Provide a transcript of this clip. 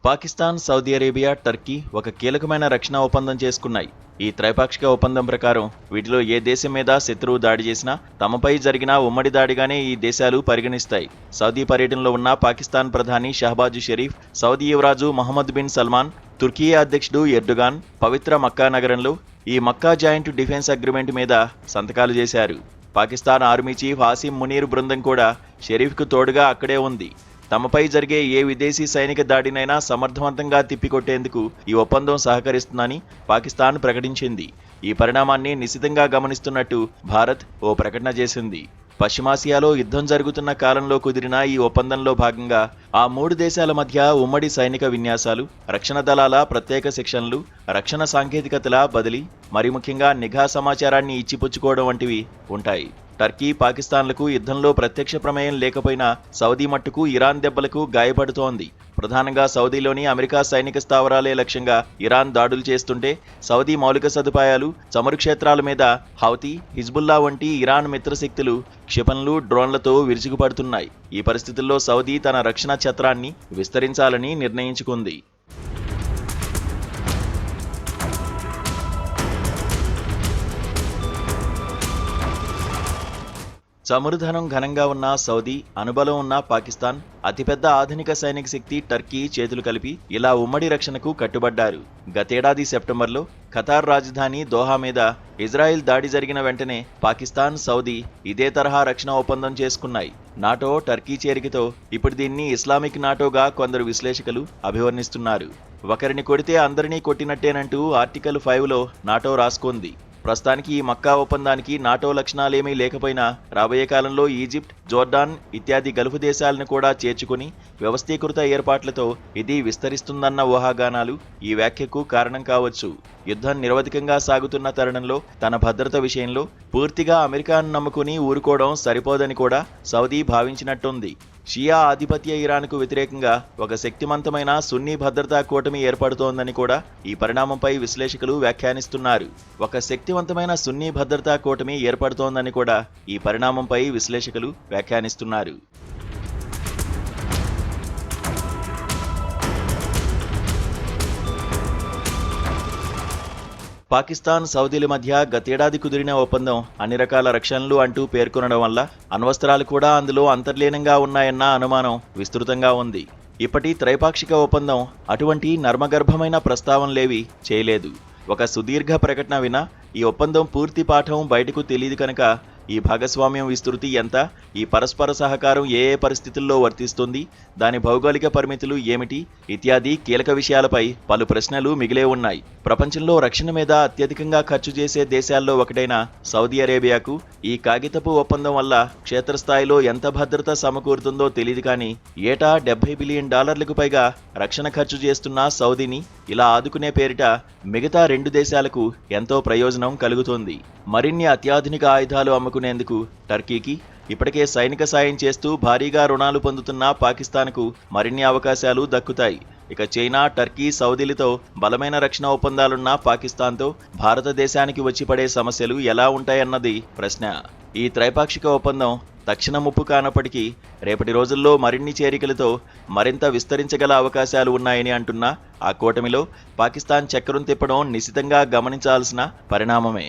Pakistan, Saudi Arabia, Turkey ఒక కీలకమైన రక్షణ ఒప్పందం చేసుకున్నాయి. ఈ త్రైపాక్షిక ఒప్పందం ప్రకారం వీటిలో ఏ దేశం మీద శత్రువు దాడి చేసినా తమపై జరిగిన ఉమ్మడి దాడిగానే ఈ దేశాలు పరిగణిస్తాయి. సౌదీ పర్యటనలో ఉన్న పాకిస్తాన్ ప్రధాని షహబాజ్ షరీఫ్, సౌదీ యువరాజు మహమ్మద్ బిన్ సల్మాన్, తుర్కియే అధ్యక్షుడు ఎర్డోగాన్ పవిత్ర మక్కా నగరంలో ఈ మక్కా జాయింట్ డిఫెన్స్ అగ్రిమెంట్ మీద సంతకాలు చేశారు. పాకిస్తాన్ ఆర్మీ చీఫ్ ఆసిమ్ మునీర్ బృందం కూడా షరీఫ్కు తోడుగా అక్కడే ఉంది. తమపై జరిగే ఏ విదేశీ సైనిక దాడినైనా సమర్థవంతంగా తిప్పికొట్టేందుకు ఈ ఒప్పందం సహకరిస్తుందని పాకిస్తాన్ ప్రకటించింది. ఈ పరిణామాన్ని నిశితంగా గమనిస్తున్నట్టు భారత్ ఓ ప్రకటన చేసింది. పశ్చిమాసియాలో యుద్ధం జరుగుతున్న కాలంలో కుదిరిన ఈ ఒప్పందంలో భాగంగా ఆ మూడు దేశాల మధ్య ఉమ్మడి సైనిక విన్యాసాలు, రక్షణ దళాల ప్రత్యేక శిక్షణలు, రక్షణ సాంకేతికతల బదిలీ, మరి ముఖ్యంగా నిఘా సమాచారాన్ని ఇచ్చిపుచ్చుకోవడం వంటివి ఉంటాయి. టర్కీ, పాకిస్తాన్లకు యుద్ధంలో ప్రత్యక్ష ప్రమేయం లేకపోయినా సౌదీ మట్టుకు ఇరాన్ దెబ్బలకు గాయపడుతోంది. ప్రధానంగా సౌదీలోని అమెరికా సైనిక స్థావరాలే లక్ష్యంగా ఇరాన్ దాడులు చేస్తుంటే సౌదీ మౌలిక సదుపాయాలు, చమురు క్షేత్రాల మీద హౌతీ, హిజ్బుల్లా వంటి ఇరాన్ మిత్రశక్తులు క్షిపణులు, డ్రోన్లతో విరుచుకుపడుతున్నాయి. ఈ పరిస్థితుల్లో సౌదీ తన రక్షణ ఛత్రాన్ని విస్తరించాలని నిర్ణయించుకుంది. చమురుధనం ఘనంగా ఉన్న సౌదీ, అనుబలం ఉన్న పాకిస్తాన్, అతిపెద్ద ఆధునిక సైనిక శక్తి టర్కీ చేతులు కలిపి ఇలా ఉమ్మడి రక్షణకు కట్టుబడ్డారు. గతేడాది సెప్టెంబర్లో ఖతార్ రాజధాని దోహా మీద ఇజ్రాయెల్ దాడి జరిగిన వెంటనే పాకిస్తాన్, సౌదీ ఇదే తరహా రక్షణ ఒప్పందం చేసుకున్నాయి. నాటో, టర్కీ చేరికతో ఇప్పుడు దీన్ని ఇస్లామిక్ నాటోగా కొందరు విశ్లేషకులు అభివర్ణిస్తున్నారు. ఒకరిని కొడితే అందరినీ కొట్టినట్టేనంటూ ఆర్టికల్ 5లో నాటో రాసుకుంది. ప్రస్తుతానికి ఈ మక్కా ఒప్పందానికి నాటో లక్షణాలేమీ లేకపోయినా రాబోయే కాలంలో ఈజిప్ట్, జోర్డాన్ ఇత్యాది గల్ఫ్ దేశాలను కూడా చేర్చుకుని వ్యవస్థీకృత ఏర్పాట్లతో ఇది విస్తరిస్తుందన్న ఊహాగానాలు ఈ వ్యాఖ్యకు కారణం కావచ్చు. యుద్ధం నిరవధికంగా సాగుతున్న తరుణంలో తన భద్రత విషయంలో పూర్తిగా అమెరికాను నమ్ముకుని ఊరుకోవడం సరిపోదని కూడా సౌదీ భావించినట్టుంది. షియా ఆధిపత్య ఇరాన్కు వ్యతిరేకంగా ఒక శక్తివంతమైన సున్నీ భద్రతా కూటమి ఏర్పడుతోందని కూడా ఈ పరిణామంపై విశ్లేషకులు వ్యాఖ్యానిస్తున్నారు. ఒక శక్తివంతమైన సున్నీ భద్రతా కూటమి ఏర్పడుతోందని కూడా ఈ పరిణామంపై విశ్లేషకులు వ్యాఖ్యానిస్తున్నారు. పాకిస్తాన్, సౌదీల మధ్య గతేడాది కుదిరిన ఒప్పందం అన్ని రకాల రక్షణలు అంటూ పేర్కొనడం వల్ల అణ్వస్త్రాలు కూడా అందులో అంతర్లీనంగా ఉన్నాయన్న అనుమానం విస్తృతంగా ఉంది. ఇప్పటి త్రైపాక్షిక ఒప్పందం అటువంటి నర్మగర్భమైన ప్రస్తావనలేవి చేయలేదు. ఒక సుదీర్ఘ ప్రకటన వినా ఈ ఒప్పందం పూర్తి పాఠం బయటకు తెలియదు కనుక ఈ భాగస్వామ్యం విస్తృతి ఎంత, ఈ పరస్పర సహకారం ఏ ఏ పరిస్థితుల్లో వర్తిస్తుంది, దాని భౌగోళిక పరిమితులు ఏమిటి ఇత్యాది కీలక విషయాలపై పలు ప్రశ్నలు మిగిలే ఉన్నాయి. ప్రపంచంలో రక్షణ మీద అత్యధికంగా ఖర్చు చేసే దేశాల్లో ఒకటైన సౌదీ అరేబియాకు ఈ కాగితపు ఒప్పందం వల్ల క్షేత్రస్థాయిలో ఎంత భద్రత సమకూరుతుందో తెలియదు కానీ ఏటా $70 బిలియన్ పైగా రక్షణ ఖర్చు చేస్తున్న సౌదీని ఇలా ఆదుకునే పేరిట మిగతా రెండు దేశాలకు ఎంతో ప్రయోజనం కలుగుతోంది. మరిన్ని అత్యాధునిక ఆయుధాలు అమ్ముకునేందుకు టర్కీకి, ఇప్పటికే సైనిక సాయం చేస్తూ భారీగా రుణాలు పొందుతున్న పాకిస్తాన్కు మరిన్ని అవకాశాలు దక్కుతాయి. ఇక చైనా, టర్కీ, సౌదీలతో బలమైన రక్షణ ఒప్పందాలున్న పాకిస్తాన్తో భారతదేశానికి వచ్చి పడే సమస్యలు ఎలా ఉంటాయన్నది ప్రశ్న. ఈ త్రైపాక్షిక ఒప్పందం తక్షణ ముప్పు కానప్పటికీ రేపటి రోజుల్లో మరిన్ని చేరికలతో మరింత విస్తరించగల అవకాశాలు ఉన్నాయని అంటున్న ఆ కూటమిలో పాకిస్తాన్ చక్రం తిప్పడం నిశితంగా గమనించాల్సిన పరిణామమే.